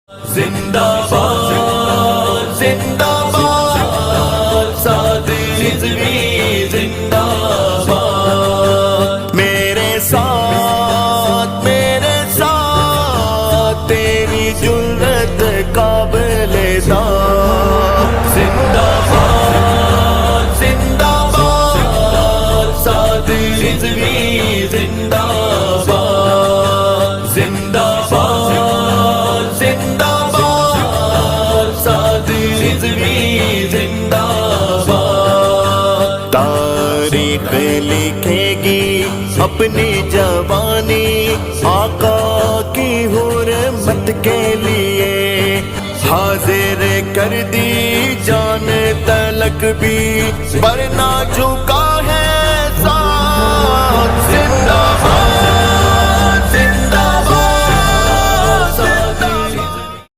زندہ باد زندہ باد سعد رضوی زندہ باد میرے ساتھ تیری جرت قابل داد زندہ باد سعد رضوی زندہ باد زندہ باد سعد رضوی زندہ باد تاریخ لکھے گی اپنی جوانی آقا کی حرمت کے لیے حاضر کر دی جان تلک بھی پر نہ جھکا ہے ساتھ زندہ باد